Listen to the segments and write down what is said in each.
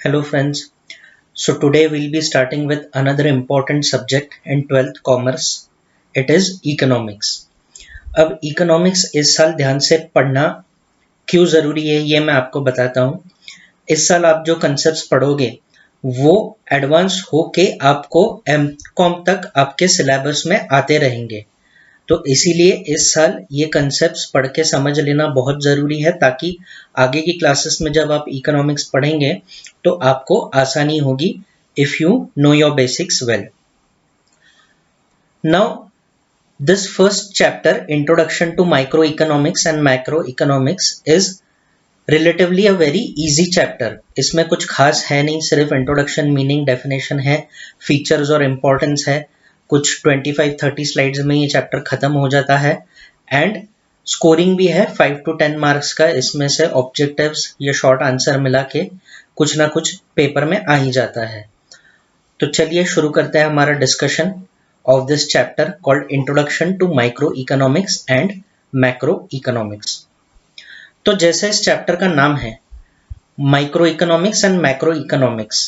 Hello friends. So today we'll be starting with another important subject in 12th commerce. It is economics. अब economics इस साल ध्यान से पढ़ना क्यों ज़रूरी है ये मैं आपको बताता हूँ। इस साल आप जो concepts पढ़ोगे वो एडवांस होके आपको एमकॉम तक आपके सिलेबस में आते रहेंगे। तो इसीलिए इस साल ये कंसेप्ट्स पढ़ के समझ लेना बहुत ज़रूरी है ताकि आगे की क्लासेस में जब आप इकोनॉमिक्स पढ़ेंगे तो आपको आसानी होगी if you know your basics well. Now this first chapter introduction to microeconomics and macroeconomics is relatively a very easy chapter. इसमें कुछ खास है नहीं, सिर्फ इंट्रोडक्शन, मीनिंग, डेफिनेशन है, फीचर्स और इम्पोर्टेंस है। कुछ 25-30 स्लाइड्स में ये चैप्टर खत्म हो जाता है एंड स्कोरिंग भी है 5 to 10 मार्क्स का। इसमें से ऑब्जेक्टिव्स या शॉर्ट आंसर मिला के कुछ ना कुछ पेपर में आ ही जाता है। तो चलिए शुरू करते हैं हमारा discussion of this chapter called introduction to microeconomics and macroeconomics. तो जैसे इस चैप्टर का नाम है microeconomics and macroeconomics,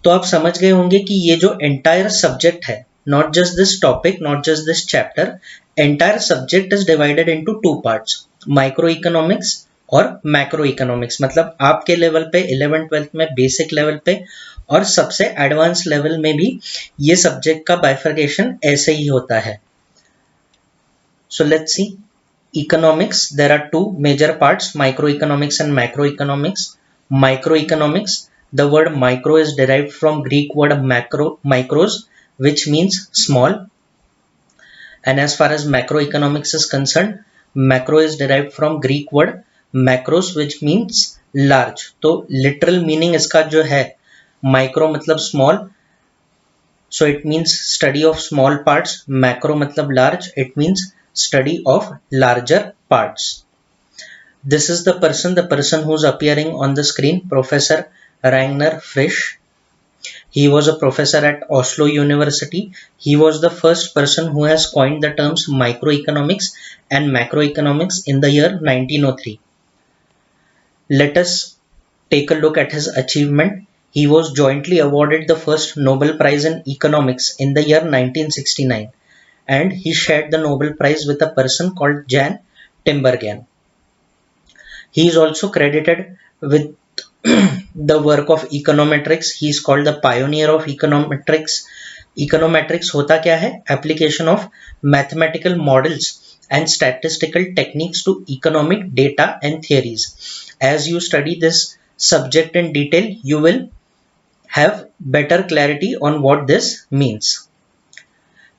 तो आप समझ गए होंगे कि ये जो एंटायर सब्जेक्ट है, not just this topic, not just this chapter, entire subject is divided into two parts, microeconomics और macroeconomics। मतलब आपके लेवल पे 11th-12th में बेसिक लेवल पे और सबसे एडवांस लेवल में भी ये सब्जेक्ट का बाइफर्केशन ऐसे ही होता है। So let's see economics. There are two major parts, microeconomics and macroeconomics. Microeconomics, the word micro is derived from Greek word micros, which means small. And as far as macroeconomics is concerned, macro is derived from Greek word macros, which means large. तो literal meaning इसका जो है micro मतलब small, so it means study of small parts. Macro मतलब large, it means study of larger parts. This is the person who's appearing on the screen, Professor Ragnar Frisch. He was a professor at Oslo University. He was the first person who has coined the terms microeconomics and macroeconomics in the year 1903. Let us take a look at his achievement. He was jointly awarded the first Nobel Prize in Economics in the year 1969, and he shared the Nobel Prize with a person called Jan Tinbergen. He is also credited with the work of econometrics. He is called the pioneer of econometrics. Econometrics होता क्या है? Application of mathematical models and statistical techniques to economic data and theories. As you study this subject in detail, you will have better clarity on what this means.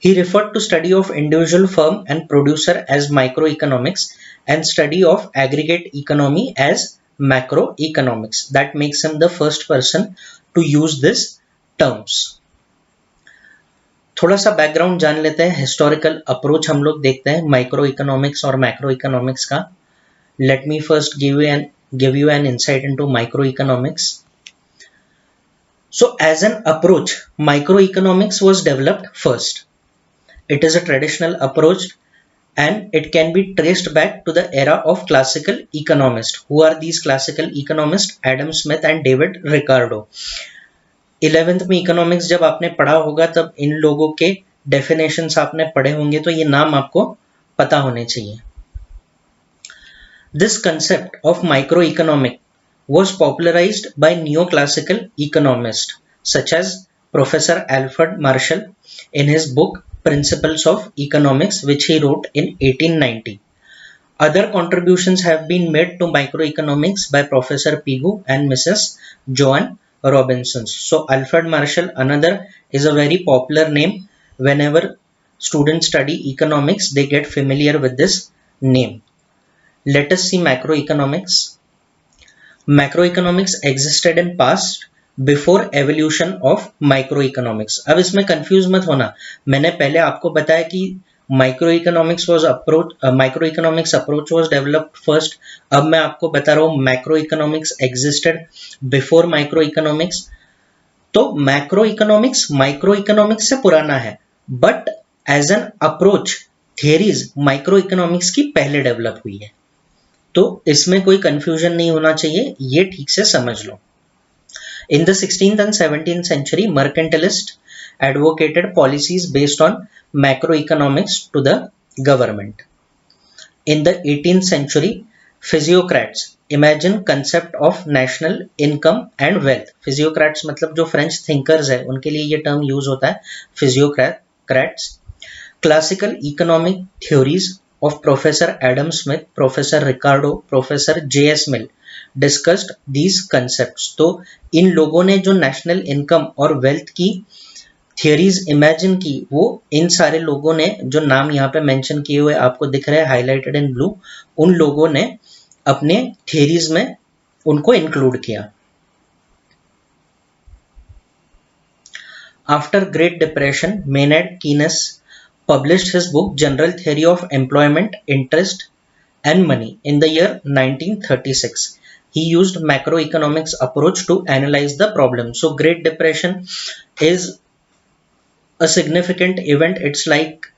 He referred to study of individual firm and producer as microeconomics and study of aggregate economy as macroeconomics. That makes him the first person to use this terms. थोड़ा सा background जान लेते हैं, historical approach हम लोग देखते हैं micro economics और मैक्रो इकोनॉमिक्स का। Let me first give you an insight into microeconomics. So as an approach, microeconomics was developed first. It is a traditional approach and it can be traced back to the era of classical economists. Who are these classical economists? Adam Smith and David Ricardo. 11th में economics जब आपने पढ़ा होगा तब इन लोगों के definitions आपने पढ़े होंगे, तो ये नाम आपको पता होने चाहिए। This concept of microeconomic was popularized by neoclassical economists such as Professor Alfred Marshall in his book Principles of Economics, which he wrote in 1890. Other contributions have been made to microeconomics by Professor Pigou and Mrs. Joan Robinson. So Alfred Marshall, another, is a very popular name. Whenever students study economics, they get familiar with this name. Let us see macroeconomics. Macroeconomics existed in past before evolution of microeconomics. अब इसमें confuse मत होना, मैंने पहले आपको बताया कि microeconomics approach was developed first. अब मैं आपको बता रहा हूँ macroeconomics existed before microeconomics. तो macroeconomics microeconomics से पुराना है, but as an approach theories microeconomics की पहले डेवलप हुई है। तो इसमें कोई कंफ्यूजन नहीं होना चाहिए, ये ठीक से समझ लो। In the 16th and 17th century, mercantilists advocated policies based on macroeconomics to the government. In the 18th century, physiocrats imagine concept of national income and wealth. Physiocrats मतलब जो फ्रेंच थिंकर्स है उनके लिए ये टर्म यूज होता है, physiocrats. Classical economic theories of Professor Adam Smith, Professor Ricardo, Professor J.S. Mill discussed these concepts. तो इन लोगों ने जो नेशनल इनकम और वेल्थ की थियरीज इमेजिन की, वो इन सारे लोगों ने, जो नाम यहाँ पे मेंशन किए हुए आपको दिख रहे हैं हाईलाइटेड इन ब्लू, उन लोगों ने अपने थियरीज में उनको इंक्लूड किया. After great depression, Maynard Keynes published his book General Theory of Employment, Interest and Money in the year 1936. He used macroeconomics approach to analyze the problem. So Great Depression is a significant event. It's like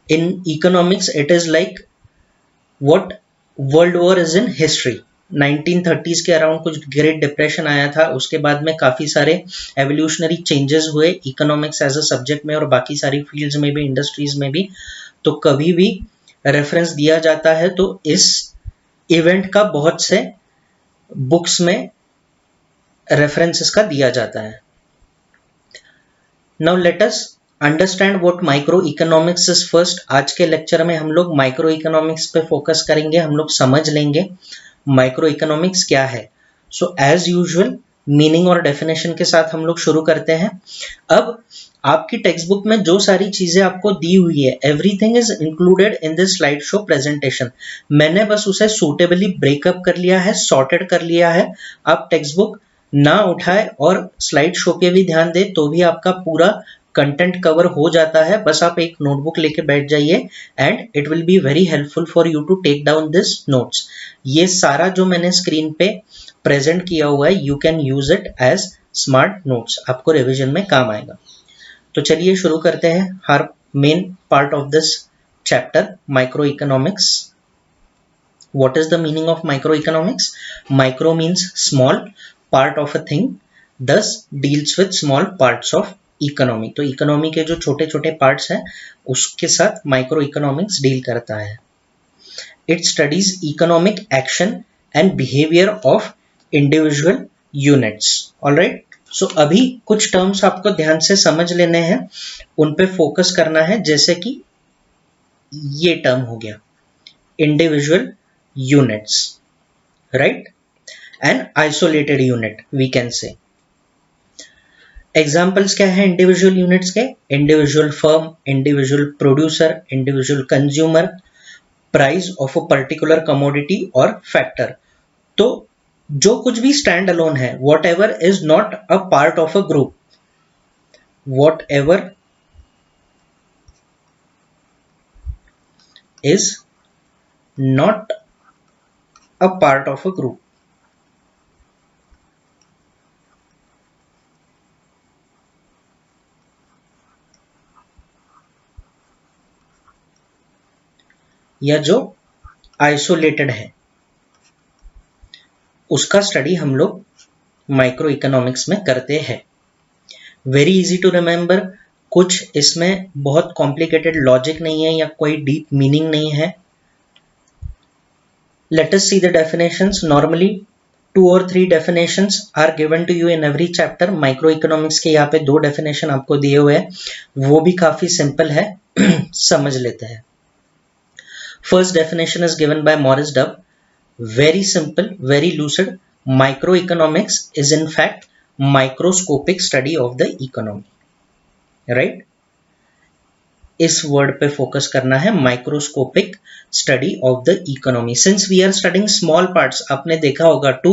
in economics, it is like what World War is in history. 1930s के around कुछ great depression आया था, उसके बाद में काफ़ी सारे evolutionary changes हुए इकोनॉमिक्स एज अ सब्जेक्ट में और बाकी सारी फील्ड्स में भी, इंडस्ट्रीज में भी. तो कभी भी रेफरेंस दिया जाता है तो इस इवेंट का बहुत से बुक्स में रेफरेंस इसका दिया जाता है. Now let us understand what micro economics is first. आज के लेक्चर में हम लोग माइक्रो इकोनॉमिक्स पे फोकस करेंगे, हम लोग समझ लेंगे माइक्रो इकोनॉमिक्स क्या है. सो एज यूजुअल मीनिंग और डेफिनेशन के साथ हम लोग शुरू करते हैं. अब आपकी टेक्स्ट बुक में जो सारी चीजें आपको दी हुई है, everything is included in this slide show presentation. मैंने बस उसे सूटेबली ब्रेकअप कर लिया है, सॉर्टेड कर लिया है. आप टेक्स्ट बुक ना उठाए और स्लाइड शो पे भी ध्यान दे तो भी आपका पूरा कंटेंट कवर हो जाता है. बस आप एक नोटबुक लेके बैठ जाइए and it will be very helpful for you to take down this notes. ये सारा जो मैंने स्क्रीन पे प्रेजेंट किया हुआ है, you can use it as smart notes, आपको रिवीजन में काम आएगा. तो चलिए शुरू करते हैं हर main part of this chapter, micro economics. What is the meaning of microeconomics? Micro means small part of a thing, thus deals with small parts of economy. तो इकोनॉमी के जो छोटे छोटे पार्ट्स हैं उसके साथ माइक्रो इकोनॉमिक्स डील करता है. It studies economic action and behavior of individual units. Alright? So अभी कुछ टर्म्स आपको ध्यान से समझ लेने हैं, उन पे फोकस करना है. जैसे कि ये टर्म हो गया individual units, right? An isolated unit we can say. Examples क्या है इंडिविजुअल यूनिट्स के? Individual firm, individual producer, individual consumer, price of a particular commodity और फैक्टर. तो जो कुछ भी स्टैंड अलोन है, what ever is not a part of a group, what ever is not a part of a group, या जो isolated है, उसका स्टडी हम लोग माइक्रो इकोनॉमिक्स में करते हैं. Very easy to remember. कुछ इसमें बहुत कॉम्प्लिकेटेड लॉजिक नहीं है या कोई डीप मीनिंग नहीं है. Let us see the definitions. Normally 2 or 3 definitions are given to you in every chapter. Micro economics के यहाँ पे 2 डेफिनेशन आपको दिए हुए हैं, वो भी काफी सिंपल है. समझ लेते हैं. First definition is given by Morris Dubb. Very simple, very lucid. Microeconomics is in fact microscopic study of the economy. Right? इस वर्ड पे फोकस करना है, microscopic study of the economy. Since we are studying small parts, आपने देखा होगा to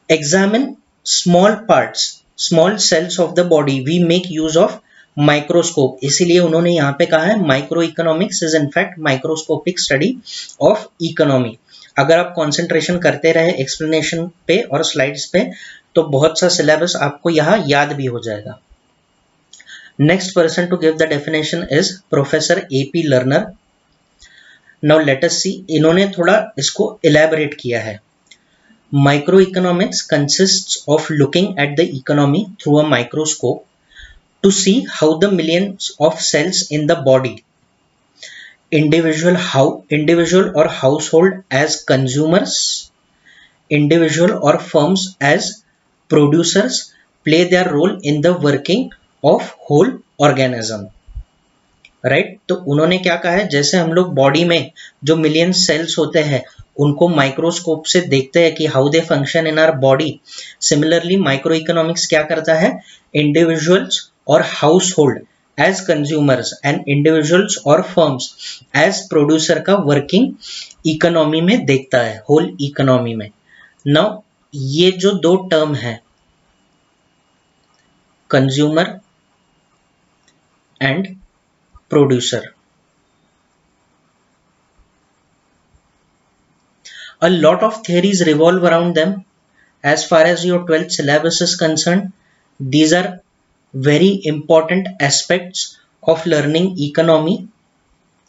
examine small parts, small cells of the body, we make use of microscope. इसीलिए उन्होंने यहाँ पे कहा है micro economics is in fact microscopic study of economy. अगर आप कंसंट्रेशन करते रहे एक्सप्लेनेशन पे और स्लाइड्स पे तो बहुत सा सिलेबस आपको यहाँ याद भी हो जाएगा. Next person to give the definition is Professor A.P. Lerner. Now let us see, इन्होंने थोड़ा इसको elaborate किया है. Microeconomics consists of looking at the economy through a microscope to see how the millions of cells in the body, individual or household as consumers, individual or firms as producers, play their role in the working of whole organism. Right तो उन्होंने क्या कहा है, जैसे हम लोग body में जो मिलियन सेल्स होते हैं उनको माइक्रोस्कोप से देखते हैं कि how they function in our body, similarly microeconomics क्या करता है, इंडिविजुअल्स और household as consumers and individuals और फर्म्स एज प्रोड्यूसर का वर्किंग इकोनॉमी में देखता है, होल इकोनॉमी में. नाउ ये जो दो टर्म है, consumer and producer, a lot of theories revolve around them. As far as your 12th syllabus is concerned, these are very important aspects of learning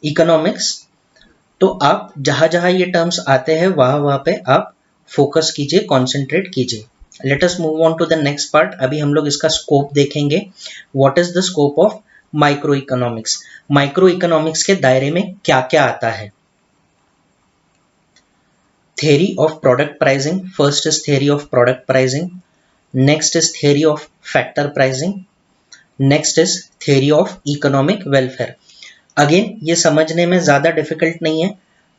economics. तो आप जहां जहां ये टर्म्स आते हैं वहां पे आप फोकस कीजिए, कॉन्सेंट्रेट कीजिए. Let us move on to the next part. अभी हम लोग इसका स्कोप देखेंगे. What is the scope of micro economics. Microeconomics के दायरे में क्या क्या आता है. theory of product pricing. First is theory of product pricing. Next is theory of factor pricing. Next is theory of economic welfare. Again ये समझने में ज़्यादा डिफिकल्ट नहीं है.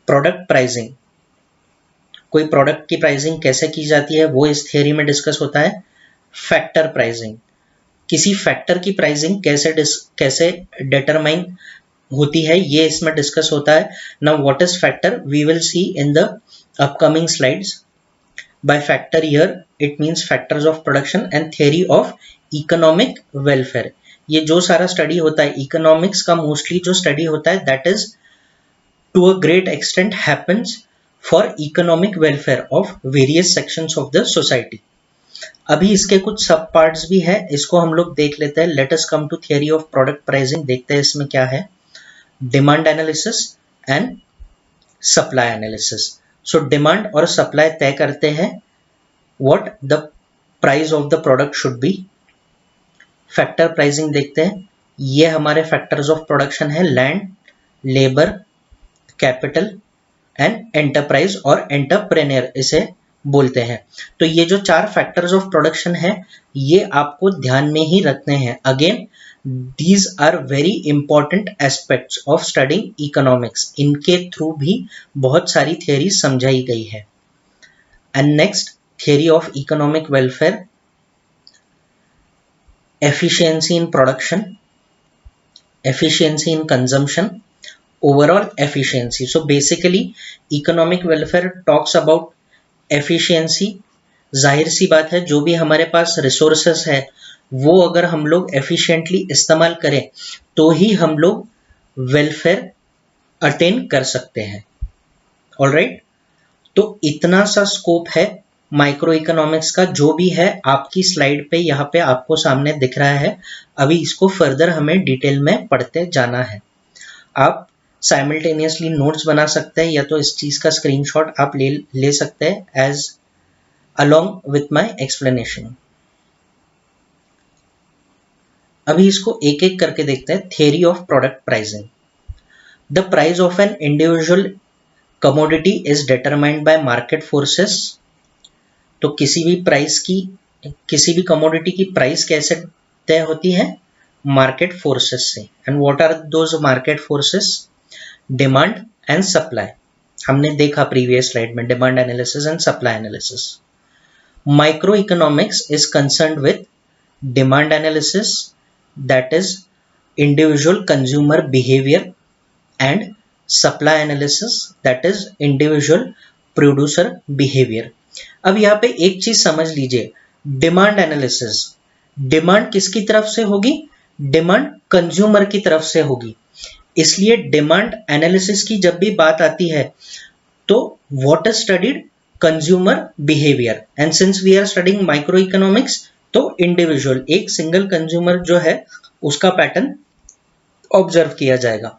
प्रोडक्ट प्राइसिंग, कोई प्रोडक्ट की प्राइसिंग कैसे की जाती है वो इस थियोरी में डिस्कस होता है. फैक्टर प्राइसिंग, किसी फैक्टर की प्राइसिंग कैसे डिटरमाइन होती है ये इसमें डिस्कस होता है. Now what is factor we will see in the upcoming slides. By factor here it means factors of production and theory of economic welfare. ये जो सारा स्टडी होता है इकोनॉमिक्स का, मोस्टली जो स्टडी होता है that is to a great extent happens for economic welfare of various sections of the society. अभी इसके कुछ सब पार्ट्स भी है, इसको हम लोग देख लेते हैं. Let us come to theory of product pricing. देखते हैं इसमें क्या है. Demand analysis and supply analysis. So demand और सप्लाई तय करते हैं what the price of the product should be. Factor pricing देखते हैं. ये हमारे फैक्टर्स ऑफ प्रोडक्शन है, land, labour, capital and enterprise और एंटरप्रेन्योर इसे बोलते हैं. तो ये जो चार फैक्टर्स ऑफ प्रोडक्शन है ये आपको ध्यान में ही रखने हैं. Again these are very important aspects of studying economics. इनके थ्रू भी बहुत सारी थियरी समझाई गई है. And next theory of economic welfare, efficiency in production, efficiency in consumption, overall efficiency. So basically economic welfare talks about efficiency. जाहिर सी बात है जो भी हमारे पास रिसोर्सेस है वो अगर हम लोग एफिशिएंटली इस्तेमाल करें तो ही हम लोग वेलफेयर अटेन कर सकते हैं. ऑलराइट, तो इतना सा स्कोप है माइक्रो इकोनॉमिक्स का. जो भी है आपकी स्लाइड पे यहाँ पे आपको सामने दिख रहा है. अभी इसको फर्दर हमें डिटेल में पढ़ते जाना है. आप साइमल्टेनियसली नोट्स बना सकते हैं या तो इस चीज का स्क्रीनशॉट आप ले सकते हैं as along with my explanation. अभी इसको एक एक करके देखते हैं. Theory of product pricing. The price of an individual commodity is determined by market forces. तो किसी भी कमोडिटी की प्राइस कैसे तय होती है, मार्केट फोर्सेस से. And what are those market forces, demand and supply. हमने देखा प्रीवियस स्लाइड में demand analysis and supply analysis. Micro economics is concerned with demand analysis, that is individual consumer behavior, and supply analysis, that is individual producer behavior. अब यहाँ पे एक चीज समझ लीजिए, डिमांड एनालिसिस, डिमांड किसकी तरफ से होगी, डिमांड कंज्यूमर की तरफ से होगी. इसलिए डिमांड एनालिसिस की जब भी बात आती है तो what is studied, consumer behaviour. And since we are studying micro economics तो इंडिविजुअल, एक सिंगल कंज्यूमर जो है उसका पैटर्न ऑब्जर्व किया जाएगा.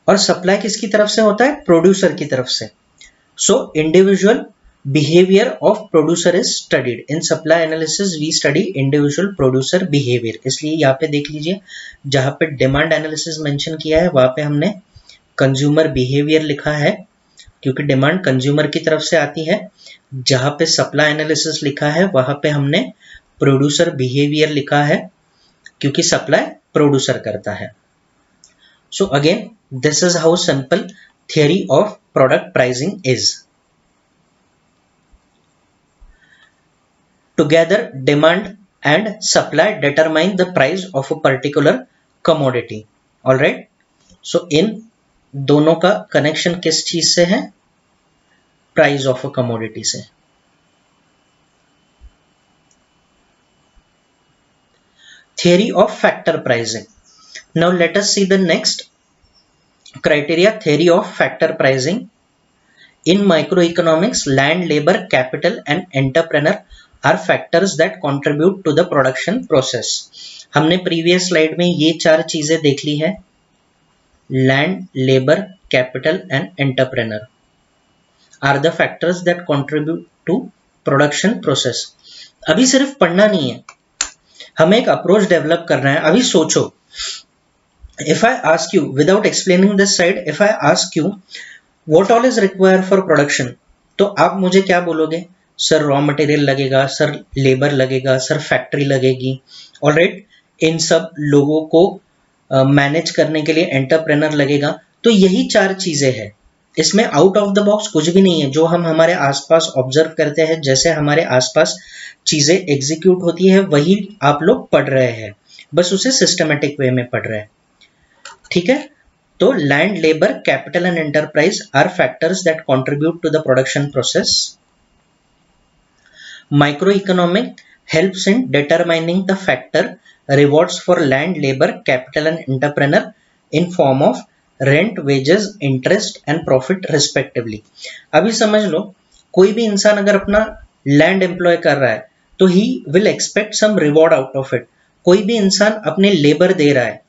और सप्लाई किसकी तरफ से होता है, प्रोड्यूसर की तरफ से. So individual behaviour of producer is studied in supply analysis, we study individual producer behaviour. इसलिए यहाँ पे देख लीजिए, जहाँ पे डिमांड एनालिसिस मेंशन किया है वहाँ पे हमने कंज्यूमर बिहेवियर लिखा है क्योंकि डिमांड कंज्यूमर की तरफ से आती है। जहाँ पे सप्लाई एनालिसिस लिखा है वहाँ पे हमने प्रोड्यूसर बिहेवियर लिखा है क्योंकि सप्लाई प्रोड्यूसर करता है। So again this is how simple theory of product pricing is. Together, demand and supply determine the price of a particular commodity. All right. So इन दोनों का कनेक्शन किस चीज से है? प्राइस ऑफ अ कमोडिटी से। Theory of factor pricing. Now let us see the next criteria, theory of factor pricing. In microeconomics, land, labor, capital and entrepreneur are factors that contribute to the production process. हमने previous slide में ये चार चीजें देख ली है, land, labour, capital and entrepreneur are the factors that contribute to production process. अभी सिर्फ पढ़ना नहीं है, हमें एक अप्रोच डेवलप करना है। अभी सोचो, if I ask you without explaining this side, if I ask you what all is required for production, तो आप मुझे क्या बोलोगे? सर रॉ मटेरियल लगेगा, सर लेबर लगेगा, सर फैक्ट्री लगेगी। ऑलराइट, इन सब लोगों को मैनेज करने के लिए एंटरप्रेनर लगेगा। तो यही चार चीजें हैं, इसमें आउट ऑफ द बॉक्स कुछ भी नहीं है। जो हम हमारे आसपास ऑब्जर्व करते हैं, जैसे हमारे आसपास चीजें एग्जीक्यूट होती है वही आप लोग पढ़ रहे हैं, बस उसे सिस्टमेटिक वे में पढ़ रहे हैं। ठीक है, तो land, labour, capital and enterprise are factors that contribute to the production process. Microeconomic helps in determining the factor rewards for land, labor, capital and entrepreneur in form of rent, wages, interest and profit respectively. अभी समझ लो, कोई भी इंसान अगर अपना land employ कर रहा है तो he will expect some reward out of it. कोई भी इंसान अपने लेबर दे रहा है,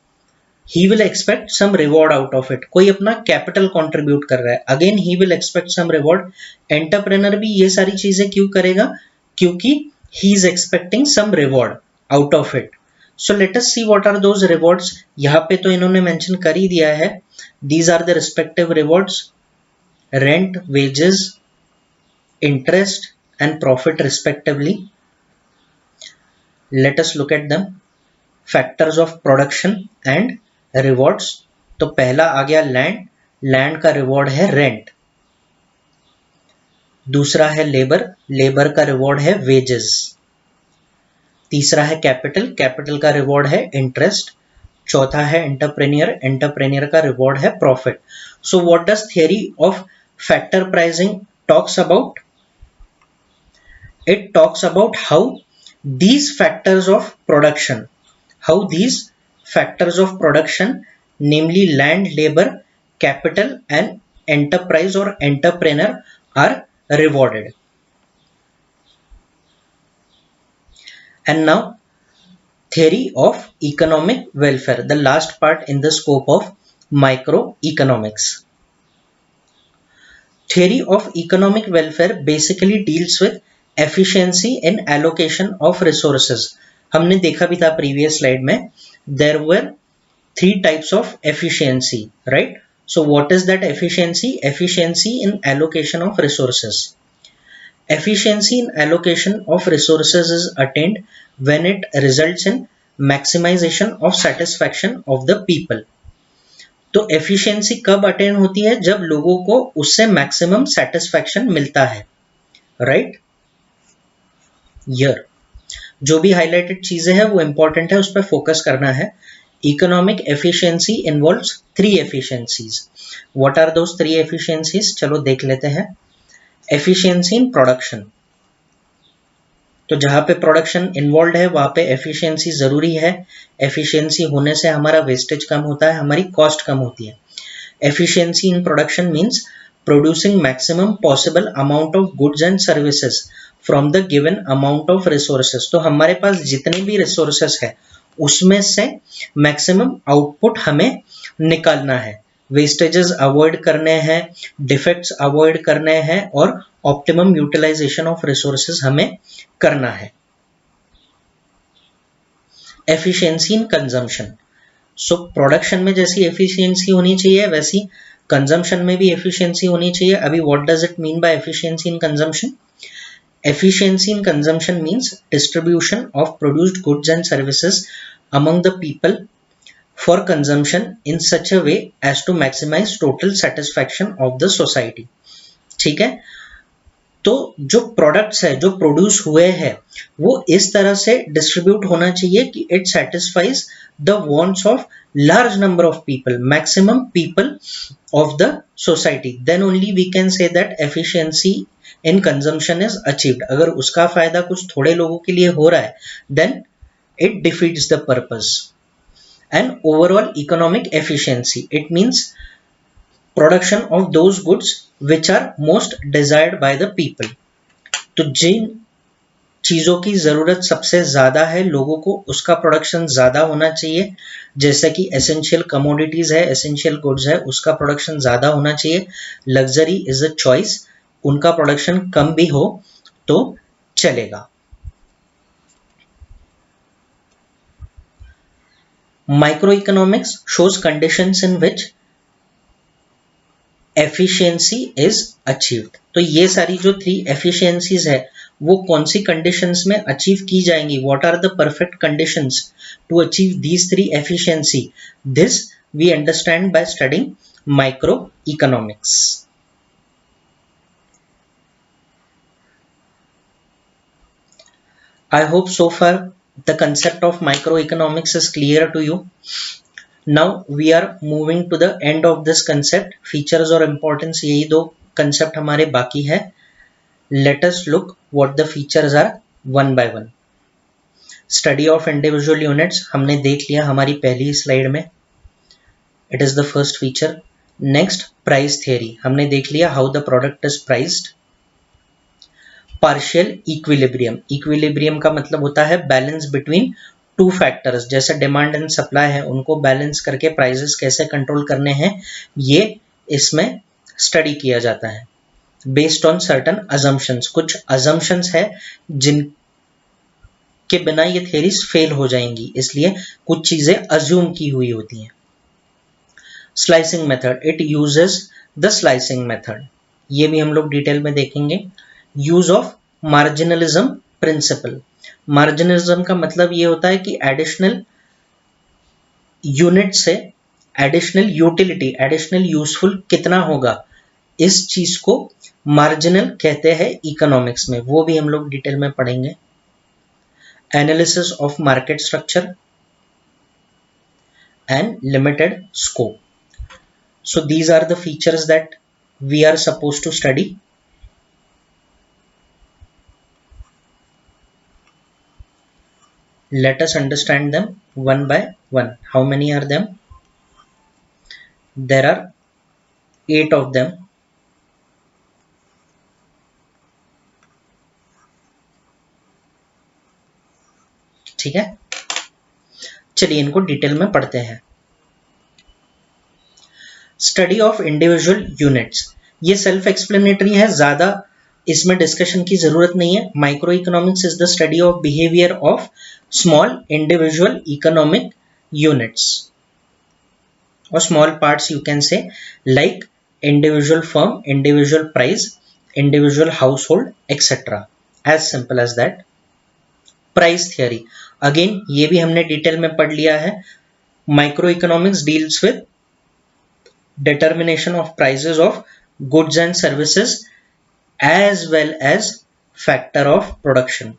he will expect some reward out of it। कोई अपना कैपिटल कंट्रीब्यूट कर रहा है, again he will expect some reward। Entrepreneur भी ये सारी चीजें क्यों करेगा? क्योंकि he is expecting some reward out of it। So let us see what are those rewards। यहाँ पे तो इन्होंने मेंशन कर ही दिया है, these are the respective rewards, rent, wages, interest and profit respectively। Let us look at them। Factors of production and rewards। तो पहला आ गया लैंड, लैंड का रिवॉर्ड है रेंट। दूसरा है लेबर, लेबर का रिवॉर्ड है वेजेस। तीसरा है कैपिटल, कैपिटल का रिवॉर्ड है इंटरेस्ट। चौथा है एंटरप्रेन्योर, एंटरप्रेन्योर का रिवॉर्ड है profit. So what does theory of factor pricing talks about? It talks about how these factors of production, namely land, labor, capital and enterprise or entrepreneur are rewarded। And now theory of economic welfare, the last part in the scope of microeconomics। Theory of economic welfare basically deals with efficiency in allocation of resources। हमने देखा भी था previous slide में, there were 3 types of efficiency, right? So what is that efficiency? Efficiency in allocation of resources। Efficiency in allocation of resources is attained when it results in maximization of satisfaction of the people। तो efficiency कब attain होती है? जब लोगों को उससे maximum satisfaction मिलता है, राइट? ईयर जो भी हाईलाइटेड चीजें हैं वो इंपॉर्टेंट है, उस पर फोकस करना है। Economic efficiency involves 3 efficiencies. What are those 3 efficiencies? चलो देख लेते हैं। एफिशिएंसी इन प्रोडक्शन, तो जहां पे प्रोडक्शन इन्वॉल्व है वहां पे एफिशिएंसी जरूरी है। एफिशिएंसी होने से हमारा वेस्टेज कम होता है, हमारी कॉस्ट कम होती है। Efficiency in production means producing maximum possible amount of goods and services from the given amount of resources. तो हमारे पास जितने भी रिसोर्सेज है उसमें से मैक्सिमम आउटपुट हमें निकालना है। वेस्टेजेस अवॉइड करने हैं, डिफेक्ट्स अवॉइड करने हैं और ऑप्टिमम यूटिलाइजेशन ऑफ रिसोर्सेज हमें करना है। Efficiency in consumption, so production में जैसी एफिशिएंसी होनी चाहिए वैसी कंजम्पशन में भी एफिशिएंसी होनी चाहिए। अभी what does it mean by efficiency in consumption? Efficiency in consumption means distribution of produced goods and services among the people for consumption in such a way as to maximize total satisfaction of the society। ठीक है, तो जो products है जो produce हुए हैं वो इस तरह से डिस्ट्रीब्यूट होना चाहिए कि it satisfies the wants of large number of people, maximum people of the society, then only we can say that efficiency in consumption is achieved. अगर उसका फायदा कुछ थोड़े लोगों के लिए हो रहा है then it defeats the purpose. And overall economic efficiency, it means production of those goods which are most desired by the people. तो जिन चीजों की जरूरत सबसे ज्यादा है लोगों को उसका प्रोडक्शन ज्यादा होना चाहिए, जैसे कि एसेंशियल कमोडिटीज है, एसेंशियल गुड्स है, उसका प्रोडक्शन ज्यादा होना चाहिए। लग्जरी इज अ चॉइस, उनका प्रोडक्शन कम भी हो तो चलेगा। Micro economics shows conditions in which efficiency is achieved. तो ये सारी जो 3 एफिशिएंसीज है वो कौन सी कंडीशंस में अचीव की जाएंगी? What are the perfect conditions to achieve these 3 efficiency? This we understand by studying micro economics. I hope so far the concept of microeconomics is clear to you. Now we are moving to the end of this concept. Features और importance यही 2 concept हमारे बाकी है। Let us look what the features are one by one. Study of individual units हमने देख लिया हमारी पहली स्लाइड में, it is the first feature. Next price theory हमने देख लिया how the product is priced. Partial equilibrium, equilibrium का मतलब होता है बैलेंस बिटवीन 2 फैक्टर्स, जैसे डिमांड एंड सप्लाई है उनको बैलेंस करके प्राइसेस कैसे कंट्रोल करने हैं ये इसमें स्टडी किया जाता है बेस्ड ऑन सर्टन अजम्पशंस। कुछ अजम्पशंस है जिनके बिना ये थ्योरीज फेल हो जाएंगी, इसलिए कुछ चीजें अज्यूम की हुई होती हैं। Slicing method, it uses the slicing method, ये भी हम लोग डिटेल में देखेंगे। यूज ऑफ मार्जिनलिज्म प्रिंसिपल, मार्जिनलिज्म का मतलब ये होता है कि एडिशनल यूनिट से एडिशनल यूटिलिटी, एडिशनल यूजफुल कितना होगा, इस चीज को मार्जिनल कहते हैं इकोनॉमिक्स में, वो भी हम लोग डिटेल में पढ़ेंगे। Analysis of market structure and limited scope, so these are the features that we are suppose to study. Let us understand them one by one. How many are them? There are 8 of them. ठीक है, चलिए इनको detail में पढ़ते हैं। Study of individual units, ये self explanatory है, ज्यादा इसमें डिस्कशन की जरूरत नहीं है। Micro economics is the study of behaviour of small individual economic units or small parts you can say, like individual firm, individual price, individual household, etc. as simple as that. Price theory, again ये भी हमने detail में पढ़ लिया है। Micro economics deals with determination of prices of goods and services as well as factor of production.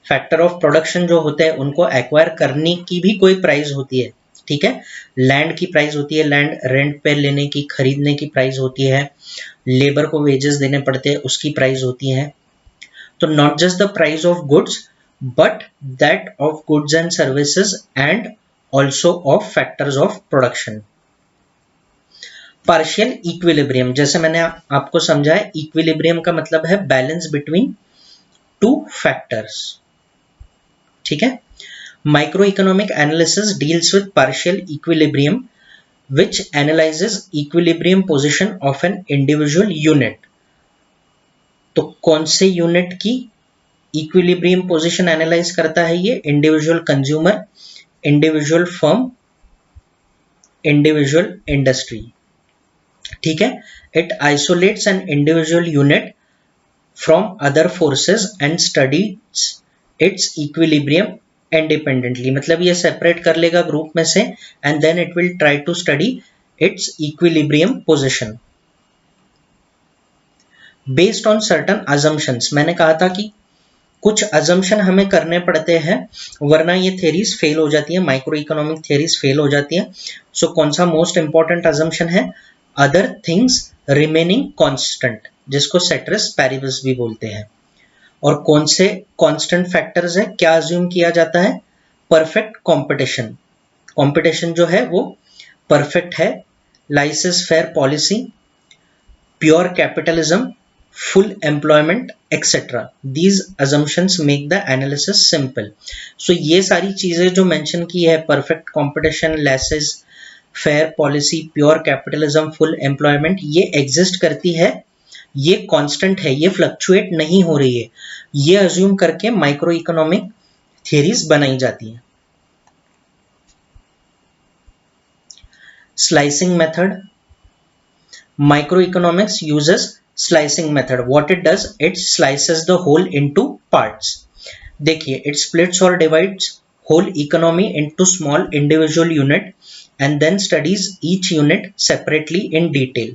Factor of production जो होते हैं उनको एक्वायर करने की भी कोई प्राइस होती है, ठीक है। लैंड की प्राइस होती है, लैंड रेंट पे लेने की, खरीदने की प्राइस होती है, लेबर को वेजेस देने पड़ते हैं उसकी प्राइस होती है। तो not just the price of goods but that of goods and services and also of factors of production. Partial equilibrium, जैसे मैंने आपको समझाया, इक्विलिब्रियम का मतलब है बैलेंस बिटवीन 2 फैक्टर्स, ठीक है। Micro economic analysis deals with partial equilibrium which analyzes equilibrium position of an individual unit. तो कौन से यूनिट की इक्विलिब्रियम पोजीशन एनालाइज करता है ये? Individual consumer, individual firm, individual industry. ठीक है, it isolates an individual unit from other forces and studies its equilibrium independently. मतलब ये सेपरेट कर लेगा ग्रुप में से and then it will try to study its equilibrium position based on certain assumptions. मैंने कहा था कि कुछ अजम्पशन हमें करने पड़ते हैं वरना ये थ्योरीज फेल हो जाती है, माइक्रो इकोनॉमिक थ्योरीज फेल हो जाती है। सो कौन सा मोस्ट इंपॉर्टेंट अजम्पशन है? अदर थिंग्स रिमेनिंग कांस्टेंट, जिसको सेट्रस पैरिबस भी बोलते हैं। और कौन से कांस्टेंट फैक्टर्स है? क्या अज्यूम किया जाता है? परफेक्ट कंपटीशन, कंपटीशन जो है वो परफेक्ट है, laissez faire policy, pure capitalism, full employment etc. These assumptions make the analysis simple. So ये सारी चीजें जो मेंशन की है, perfect competition, laces fair policy, pure capitalism, full employment, ये एग्जिस्ट करती है, ये कांस्टेंट है, ये फ्लक्चुएट नहीं हो रही है, ये अज्यूम करके माइक्रो इकोनॉमिक थियरीज बनाई जाती हैं। Slicing method, microeconomics uses slicing method. What it does, it slices the whole into parts. देखिए, it splits or divides whole economy into small individual unit and then studies each unit separately in detail.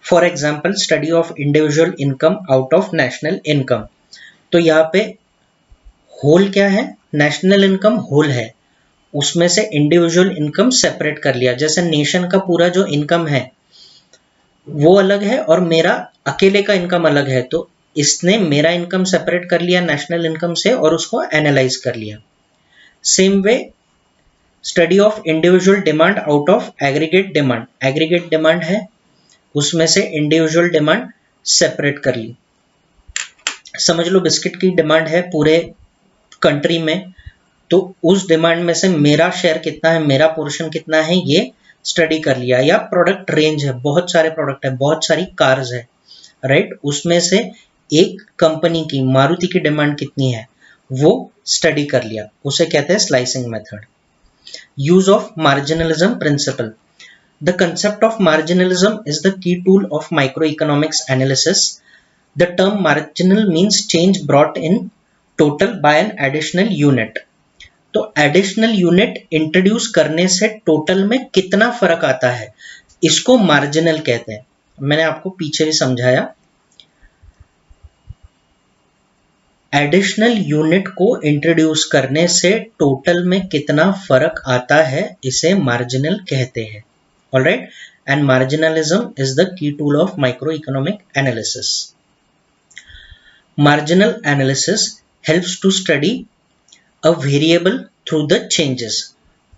For example, study of individual income out of national income. तो यहाँ पे whole क्या है? national income whole है, उसमें से individual income separate कर लिया। जैसे nation का पूरा जो income है वो अलग है और मेरा अकेले का इनकम अलग है, तो इसने मेरा इनकम सेपरेट कर लिया नेशनल इनकम से और उसको एनालाइज कर लिया। Same way study of individual demand out of aggregate demand, aggregate demand है उसमें से इंडिविजुअल डिमांड सेपरेट कर ली। समझ लो बिस्किट की डिमांड है पूरे कंट्री में, तो उस डिमांड में से मेरा शेयर कितना है, मेरा पोर्शन कितना है, ये स्टडी कर लिया। या प्रोडक्ट रेंज है, बहुत सारे प्रोडक्ट है, बहुत सारी कार्स है, राइट, उसमें से एक कंपनी की मारुति की डिमांड कितनी है वो स्टडी कर लिया, उसे कहते हैं slicing method. Use of marginalism principle, the concept of marginalism is the key tool of micro economics analysis. The term marginal means change brought in total by an additional unit. तो additional unit introduce करने से total में कितना फर्क आता है, इसको marginal कहते हैं। मैंने आपको पीछे भी समझाया, एडिशनल यूनिट को इंट्रोड्यूस करने से टोटल में कितना फर्क आता है, इसे मार्जिनल कहते हैं। Alright, and marginalism is the key tool of micro economic analysis. Marginal analysis helps to study a variable through the changes.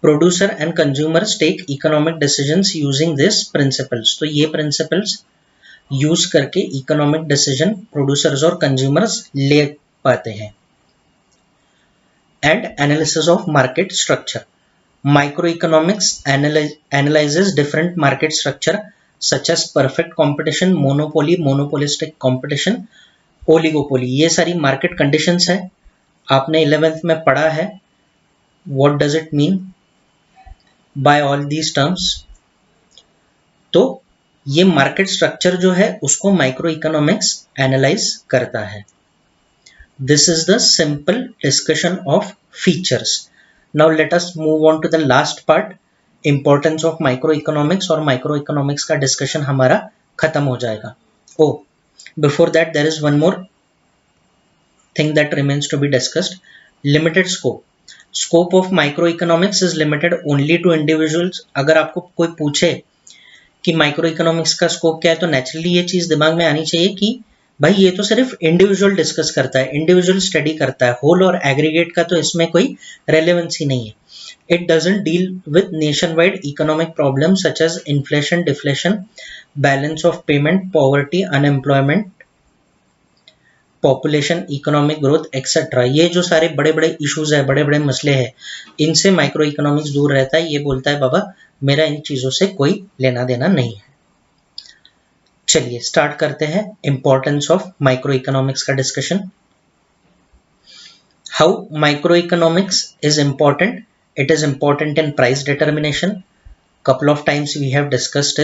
Producer and consumers take economic decisions using these principles. तो ये principles use करके economic decision producers और consumers ले पाते हैं। And analysis of market structure. Microeconomics analyzes different market structure such as perfect competition, monopoly, monopolistic competition, oligopoly. ये सारी market conditions है, आपने 11th में पढ़ा है। What does it mean by all these terms? तो ये मार्केट स्ट्रक्चर जो है उसको माइक्रो इकोनॉमिक्स एनालाइज करता है। This is the simple discussion of features. Now let us move on to the last part, importance of micro economics, और micro economics का discussion हमारा खत्म हो जाएगा। Oh before that there is one more thing that remains to be discussed. Limited scope. Scope of microeconomics is limited only to individuals. अगर आपको कोई पूछे कि माइक्रो इकोनॉमिक्स का स्कोप क्या है, तो नेचुरली ये चीज दिमाग में आनी चाहिए कि भाई ये तो सिर्फ इंडिविजुअल डिस्कस करता है, इंडिविजुअल स्टडी करता है, होल और एग्रीगेट का तो इसमें कोई रेलेवेंस ही नहीं है। It doesn't deal with nationwide economic problems such as inflation, deflation, balance of payment, poverty, unemployment, population, economic growth etcetera. ये जो सारे बड़े बड़े इश्यूज है, बड़े बड़े मसले हैं, इनसे माइक्रो इकोनॉमिक्स दूर रहता है। ये बोलता है बाबा मेरा इन चीज़ों से कोई लेना देना नहीं है। चलिए स्टार्ट करते हैं इंपॉर्टेंस ऑफ माइक्रो इकोनॉमिक्स का discussion. How micro economics is important? It is important in price determination. Couple of times we have discussed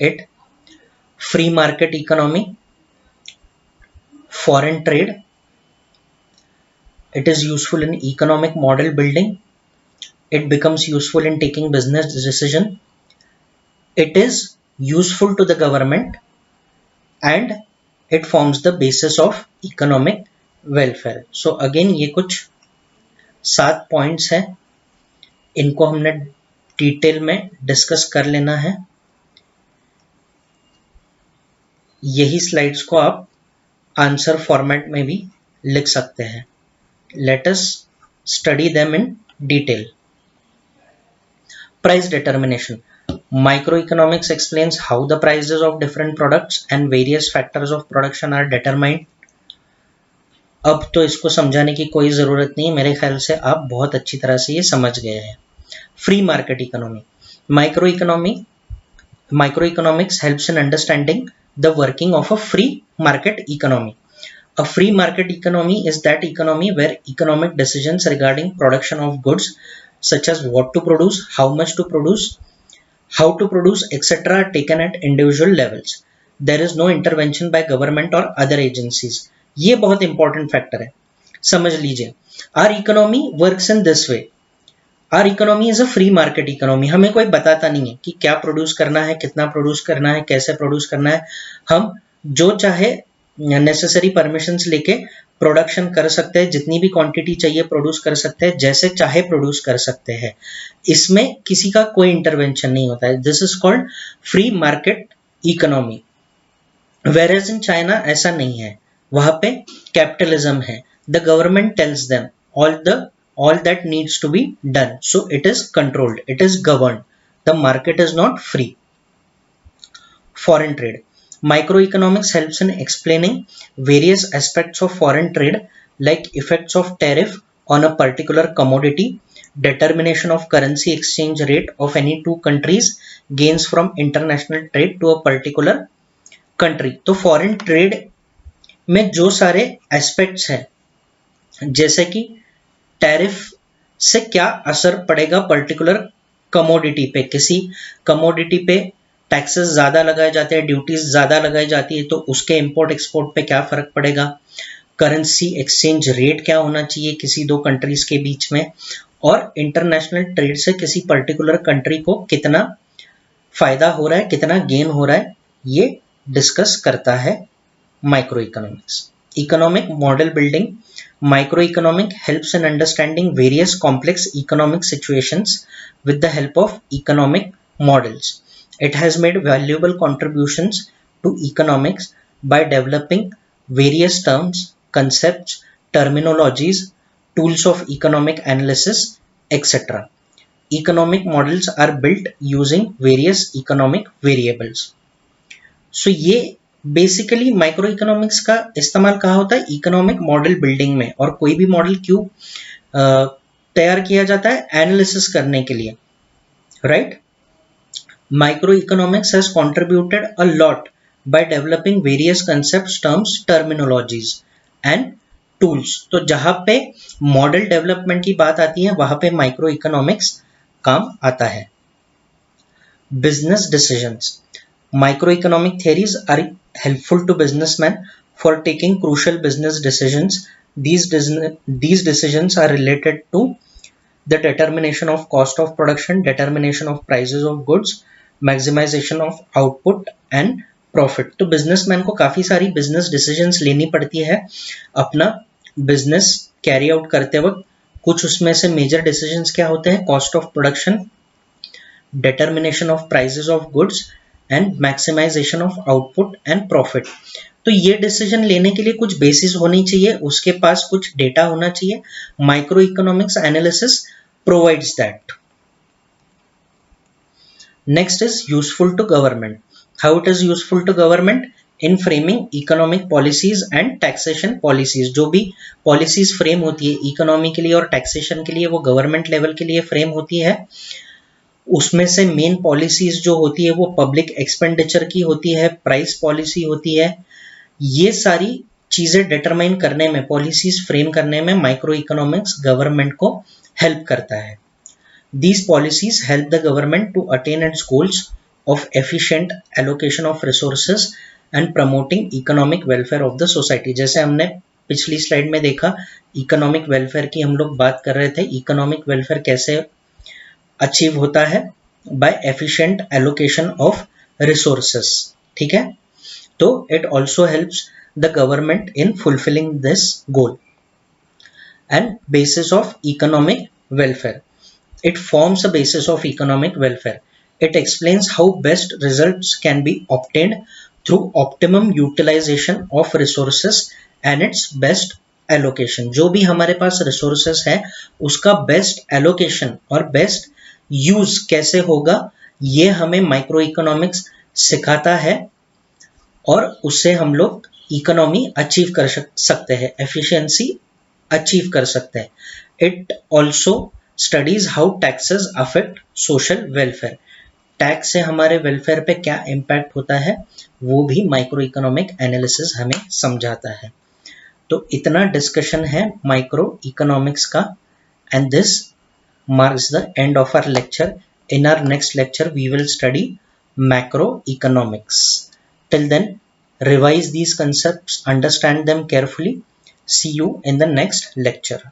it. Free market economy, foreign trade. It is useful in economic model building. It becomes useful in taking business decision. It is useful to the government and it forms the basis of economic welfare. So again ये कुछ 7 points हैं, इनको हमने detail में discuss कर लेना है। यही स्लाइड्स को आप आंसर फॉर्मेट में भी लिख सकते हैं। Let us study them in detail. Price determination. Microeconomics explains how the prices of different products and various factors of production are determined. अब तो इसको समझाने की कोई ज़रूरत नहीं है, मेरे ख्याल से आप बहुत अच्छी तरह से ये समझ गए हैं। Free market economy. Microeconomics helps in understanding the working of a free market economy. A free market economy is that economy where economic decisions regarding production of goods such as what to produce, how much to produce, how to produce, etc. are taken at individual levels. There is no intervention by government or other agencies. ये बहुत important factor है, समझ लीजिए। Our economy works in this way. Our economy is a free market economy. हमें कोई बताता नहीं है कि क्या प्रोड्यूस करना है, कितना प्रोड्यूस करना है, कैसे प्रोड्यूस करना है। हम जो चाहे नेसेसरी परमिशंस लेके प्रोडक्शन कर सकते हैं, जितनी भी क्वांटिटी चाहिए प्रोड्यूस कर सकते हैं, जैसे चाहे प्रोड्यूस कर सकते हैं। इसमें किसी का कोई इंटरवेंशन नहीं होता है। This is called free market economy. Whereas in China ऐसा नहीं है, वहां पे कैपिटलिज्म है। The government tells them all that needs to be done, so it is controlled, it is governed. The market is not free. Foreign trade. Microeconomics helps in explaining various aspects of foreign trade, like effects of tariff on a particular commodity, determination of currency exchange rate of any two countries, gains from international trade to a particular country. तो foreign trade में जो सारे aspects हैं, जैसे कि tariff से क्या असर पड़ेगा पर्टिकुलर कमोडिटी पे, किसी कमोडिटी पे टैक्सेस ज़्यादा लगाए जाते हैं, ड्यूटीज ज़्यादा लगाई जाती है, तो उसके इंपोर्ट एक्सपोर्ट पे क्या फ़र्क पड़ेगा, करेंसी एक्सचेंज रेट क्या होना चाहिए किसी दो कंट्रीज़ के बीच में, और इंटरनेशनल ट्रेड से किसी पर्टिकुलर कंट्री को कितना फ़ायदा हो रहा है, कितना गेन हो रहा है, ये डिस्कस करता है micro economics. Economic model building. Microeconomic helps in understanding various complex economic situations with the help of economic models. It has made valuable contributions to economics by developing various terms, concepts, terminologies, tools of economic analysis, etc. Economic models are built using various economic variables. So ये basically micro economics का इस्तेमाल कहाँ होता है, economic model building में। और कोई भी मॉडल क्यों तैयार किया जाता है, एनालिसिस करने के लिए, right. Micro economics has contributed a lot by developing various concepts, terms, terminologies and tools. तो जहां पे मॉडल डेवलपमेंट की बात आती है, वहां पे माइक्रो इकोनॉमिक्स काम आता है। Business decisions. Microeconomic theories are helpful to businessmen for taking crucial business decisions. These decisions are related to the determination of cost of production, determination of prices of goods, maximization of output and profit. तो businessman को काफ़ी सारी business decisions लेनी पड़ती है अपना business carry out करते वक्त। कुछ उसमें से major decisions क्या होते हैं, cost of production, determination of prices of goods and maximization of output and profit. तो ये डिसीजन लेने के लिए कुछ बेसिस होनी चाहिए, उसके पास कुछ डेटा होना चाहिए। Micro economics analysis provides that. Next is useful to government. How it is useful to government? In framing economic policies and taxation policies. जो भी पॉलिसीज फ्रेम होती है इकोनॉमी के लिए और टैक्सेशन के लिए, वो गवर्नमेंट लेवल के लिए फ्रेम होती है। उसमें से मेन पॉलिसीज जो होती है वो पब्लिक एक्सपेंडिचर की होती है, प्राइस पॉलिसी होती है। ये सारी चीजें डिटरमाइन करने में, पॉलिसीज फ्रेम करने में माइक्रो इकोनॉमिक्स गवर्नमेंट को हेल्प करता है। These policies help the government to attain its goals of efficient allocation of resources and promoting economic welfare of the society। जैसे हमने पिछली स्लाइड में देखा, इकोनॉमिक वेलफेयर की हम लोग बात कर रहे थे। इकोनॉमिक वेलफेयर कैसे अचीव होता है? By efficient allocation of resources. ठीक है, तो it also helps the government in fulfilling this goal. And basis of economic welfare, it forms a basis of economic welfare. It explains how best results can be obtained through optimum utilization of resources and its best allocation। जो भी हमारे पास resources है उसका best allocation और best use कैसे होगा, ये हमें माइक्रो इकोनॉमिक्स सिखाता है और उससे हम लोग इकोनॉमी अचीव कर सकते हैं, एफिशिएंसी अचीव कर सकते हैं। It also studies how taxes affect social welfare. Tax से हमारे वेलफेयर पे क्या इम्पैक्ट होता है वो भी माइक्रो इकोनॉमिक एनालिसिस हमें समझाता है। तो इतना डिस्कशन है माइक्रो इकोनॉमिक्स का, and this marks the end of our lecture. In our next lecture we will study macroeconomics. Till then, revise these concepts, understand them carefully. See you in the next lecture.